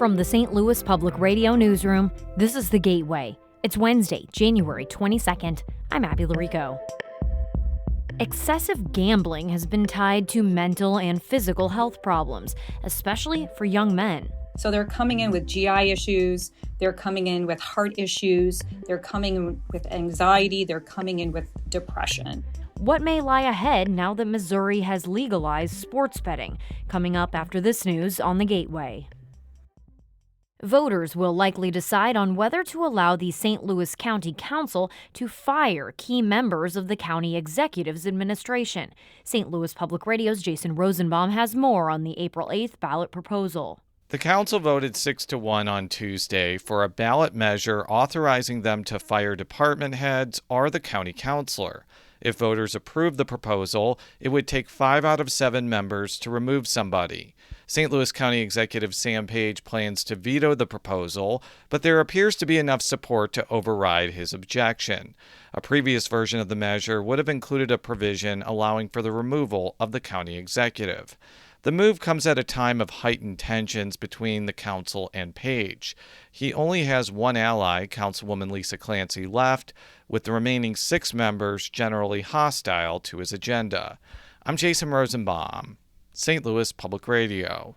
From the St. Louis Public Radio Newsroom, this is The Gateway. It's Wednesday, January 22nd. I'm Abby Larico. Excessive gambling has been tied to mental and physical health problems, especially for young men. So they're coming in with GI issues, they're coming in with heart issues, they're coming in with anxiety, they're coming in with depression. What may lie ahead now that Missouri has legalized sports betting? Coming up after this news on The Gateway. Voters will likely decide on whether to allow the St. Louis County Council to fire key members of the county executive's administration. St. Louis Public Radio's Jason Rosenbaum has more on the April 8th ballot proposal. The council voted 6-1 on Tuesday for a ballot measure authorizing them to fire department heads or the county councilor. If voters approve the proposal, it would take 5 out of 7 members to remove somebody. St. Louis County Executive Sam Page plans to veto the proposal, but there appears to be enough support to override his objection. A previous version of the measure would have included a provision allowing for the removal of the county executive. The move comes at a time of heightened tensions between the council and Page. He only has one ally, Councilwoman Lisa Clancy, left, with the remaining 6 members generally hostile to his agenda. I'm Jason Rosenbaum, St. Louis Public Radio.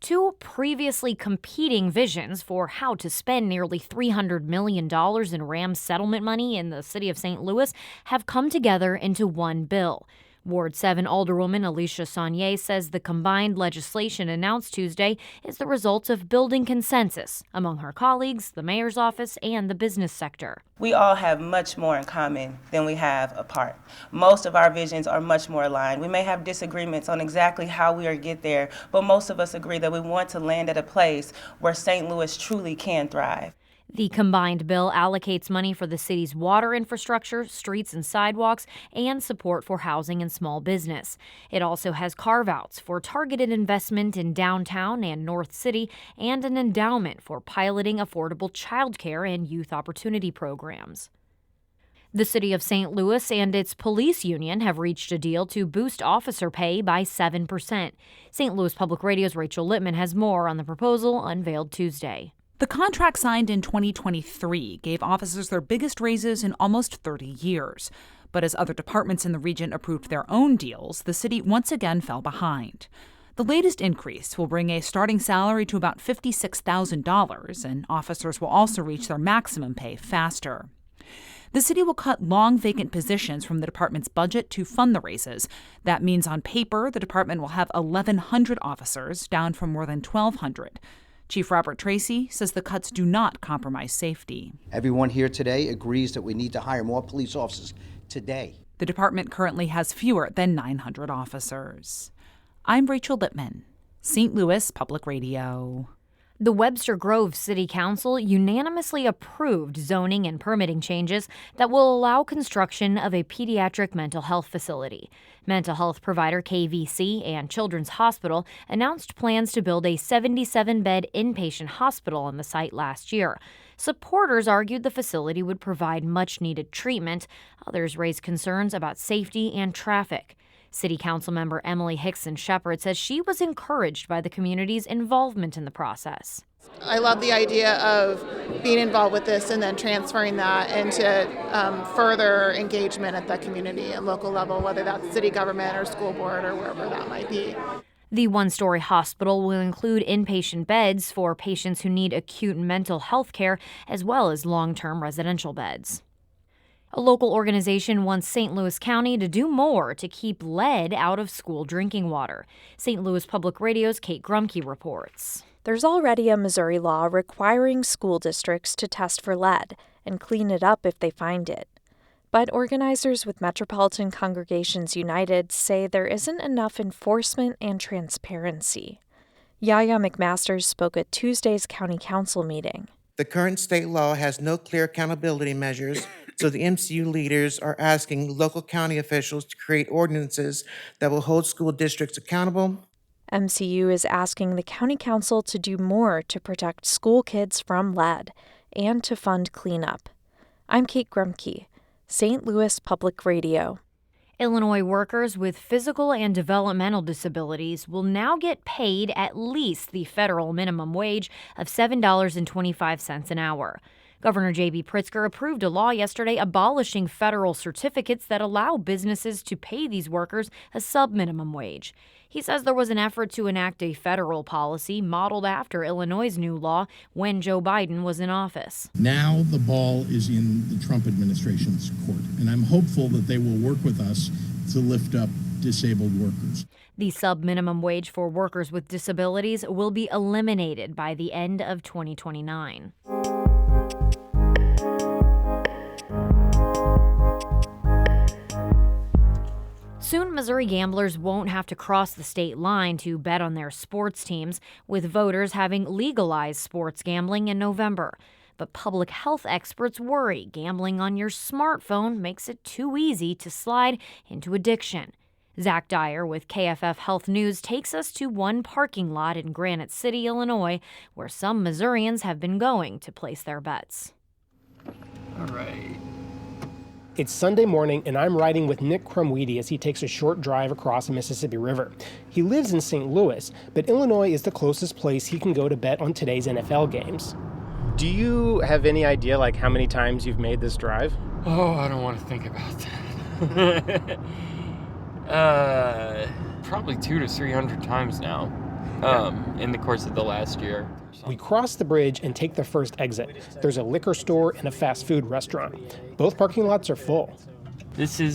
2 previously competing visions for how to spend nearly $300 million in Rams settlement money in the city of St. Louis have come together into one bill. Ward 7 Alderwoman Alicia Saunier says the combined legislation announced Tuesday is the result of building consensus among her colleagues, the mayor's office, and the business sector. We all have much more in common than we have apart. Most of our visions are much more aligned. We may have disagreements on exactly how we are get there, but most of us agree that we want to land at a place where St. Louis truly can thrive. The combined bill allocates money for the city's water infrastructure, streets and sidewalks, and support for housing and small business. It also has carve-outs for targeted investment in downtown and North City and an endowment for piloting affordable childcare and youth opportunity programs. The city of St. Louis and its police union have reached a deal to boost officer pay by 7%. St. Louis Public Radio's Rachel Littman has more on the proposal unveiled Tuesday. The contract signed in 2023 gave officers their biggest raises in almost 30 years. But as other departments in the region approved their own deals, the city once again fell behind. The latest increase will bring a starting salary to about $56,000, and officers will also reach their maximum pay faster. The city will cut long vacant positions from the department's budget to fund the raises. That means on paper, the department will have 1,100 officers, down from more than 1,200. Chief Robert Tracy says the cuts do not compromise safety. Everyone here today agrees that we need to hire more police officers today. The department currently has fewer than 900 officers. I'm Rachel Littman, St. Louis Public Radio. The Webster Grove City Council unanimously approved zoning and permitting changes that will allow construction of a pediatric mental health facility. Mental health provider KVC and Children's Hospital announced plans to build a 77-bed inpatient hospital on the site last year. Supporters argued the facility would provide much-needed treatment. Others raised concerns about safety and traffic. City Council member Emily Hickson Shepard says she was encouraged by the community's involvement in the process. I love the idea of being involved with this and then transferring that into further engagement at the community and local level, whether that's city government or school board or wherever that might be. The one-story hospital will include inpatient beds for patients who need acute mental health care, as well as long-term residential beds. A local organization wants St. Louis County to do more to keep lead out of school drinking water. St. Louis Public Radio's Kate Grumke reports. There's already a Missouri law requiring school districts to test for lead and clean it up if they find it. But organizers with Metropolitan Congregations United say there isn't enough enforcement and transparency. Yaya McMasters spoke at Tuesday's county council meeting. The current state law has no clear accountability measures, so the MCU leaders are asking local county officials to create ordinances that will hold school districts accountable. MCU is asking the county council to do more to protect school kids from lead and to fund cleanup. I'm Kate Grumke, St. Louis Public Radio. Illinois workers with physical and developmental disabilities will now get paid at least the federal minimum wage of $7.25 an hour. Governor J.B. Pritzker approved a law yesterday abolishing federal certificates that allow businesses to pay these workers a sub-minimum wage. He says there was an effort to enact a federal policy modeled after Illinois' new law when Joe Biden was in office. Now the ball is in the Trump administration's court, and I'm hopeful that they will work with us to lift up disabled workers. The sub-minimum wage for workers with disabilities will be eliminated by the end of 2029. Soon, Missouri gamblers won't have to cross the state line to bet on their sports teams, with voters having legalized sports gambling in November. But public health experts worry gambling on your smartphone makes it too easy to slide into addiction. Zach Dyer with KFF Health News takes us to one parking lot in Granite City, Illinois, where some Missourians have been going to place their bets. All right. It's Sunday morning, and I'm riding with Nick Crumweedy as he takes a short drive across the Mississippi River. He lives in St. Louis, but Illinois is the closest place he can go to bet on today's NFL games. Do you have any idea, how many times you've made this drive? Oh, I don't want to think about that. Probably 200 to 300 times now, in the course of the last year. We cross the bridge and take the first exit. There's a liquor store and a fast food restaurant. Both parking lots are full. This is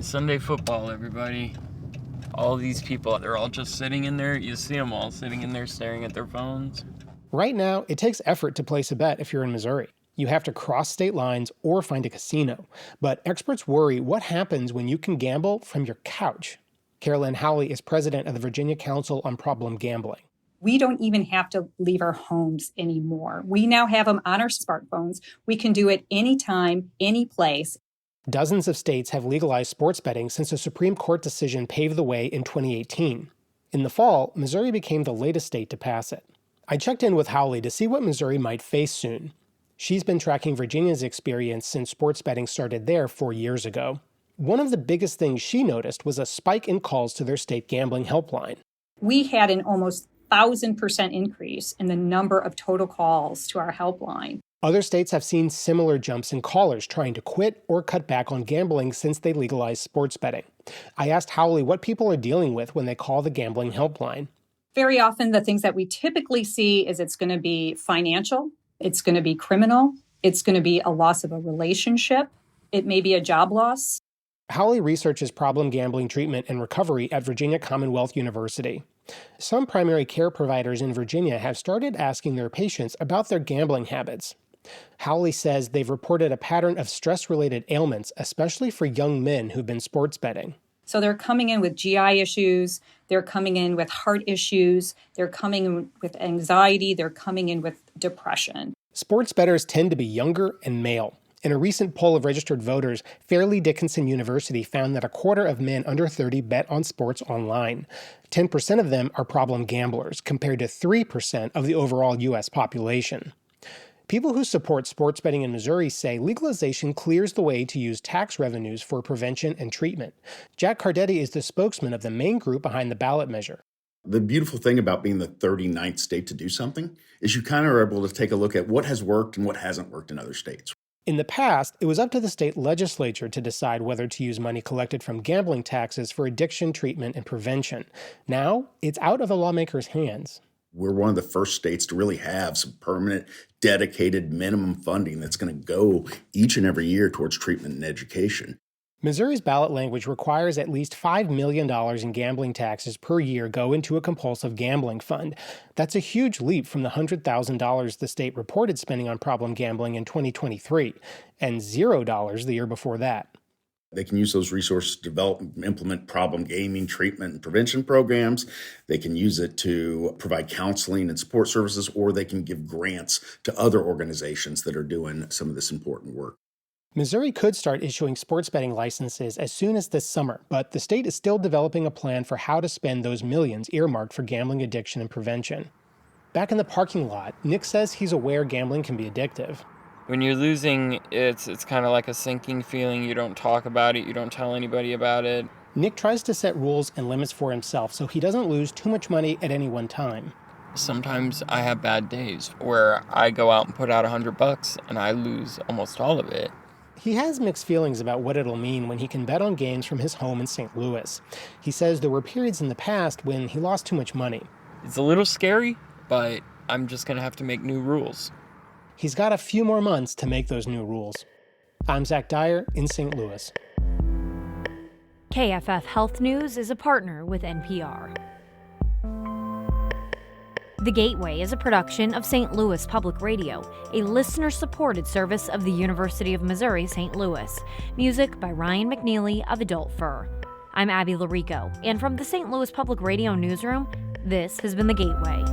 Sunday football, everybody. All these people, they're all just sitting in there. You see them all sitting in there staring at their phones. Right now, it takes effort to place a bet if you're in Missouri. You have to cross state lines or find a casino. But experts worry what happens when you can gamble from your couch. Carolyn Howley is president of the Virginia Council on Problem Gambling. We don't even have to leave our homes anymore. We now have them on our smartphones. We can do it anytime, any place. Dozens of states have legalized sports betting since a Supreme Court decision paved the way in 2018. In the fall, Missouri became the latest state to pass it. I checked in with Howley to see what Missouri might face soon. She's been tracking Virginia's experience since sports betting started there 4 years ago. One of the biggest things she noticed was a spike in calls to their state gambling helpline. We had an almost 1,000% increase in the number of total calls to our helpline. Other states have seen similar jumps in callers trying to quit or cut back on gambling since they legalized sports betting. I asked Howley what people are dealing with when they call the gambling helpline. Very often, the things that we typically see is it's going to be financial, it's going to be criminal, it's going to be a loss of a relationship, it may be a job loss. Howley researches problem gambling treatment and recovery at Virginia Commonwealth University. Some primary care providers in Virginia have started asking their patients about their gambling habits. Howley says they've reported a pattern of stress-related ailments, especially for young men who've been sports betting. So they're coming in with GI issues, they're coming in with heart issues, they're coming in with anxiety, they're coming in with depression. Sports bettors tend to be younger and male. In a recent poll of registered voters, Fairleigh Dickinson University found that a quarter of men under 30 bet on sports online. 10% of them are problem gamblers, compared to 3% of the overall U.S. population. People who support sports betting in Missouri say legalization clears the way to use tax revenues for prevention and treatment. Jack Cardetti is the spokesman of the main group behind the ballot measure. The beautiful thing about being the 39th state to do something is you kind of are able to take a look at what has worked and what hasn't worked in other states. In the past, it was up to the state legislature to decide whether to use money collected from gambling taxes for addiction treatment and prevention. Now, it's out of the lawmakers' hands. We're one of the first states to really have some permanent, dedicated minimum funding that's going to go each and every year towards treatment and education. Missouri's ballot language requires at least $5 million in gambling taxes per year go into a compulsive gambling fund. That's a huge leap from the $100,000 the state reported spending on problem gambling in 2023, and $0 the year before that. They can use those resources to develop and implement problem gaming treatment and prevention programs. They can use it to provide counseling and support services, or they can give grants to other organizations that are doing some of this important work. Missouri could start issuing sports betting licenses as soon as this summer, but the state is still developing a plan for how to spend those millions earmarked for gambling addiction and prevention. Back in the parking lot, Nick says he's aware gambling can be addictive. When you're losing, it's kind of like a sinking feeling. You don't talk about it. You don't tell anybody about it. Nick tries to set rules and limits for himself so he doesn't lose too much money at any one time. Sometimes I have bad days where I go out and put out $100 and I lose almost all of it. He has mixed feelings about what it'll mean when he can bet on games from his home in St. Louis. He says there were periods in the past when he lost too much money. It's a little scary, but I'm just going to have to make new rules. He's got a few more months to make those new rules. I'm Zach Dyer in St. Louis. KFF Health News is a partner with NPR. The Gateway is a production of St. Louis Public Radio, a listener-supported service of the University of Missouri St. Louis. Music by Ryan McNeely of Adult Fur. I'm Abby Larico, and from the St. Louis Public Radio newsroom, this has been The Gateway.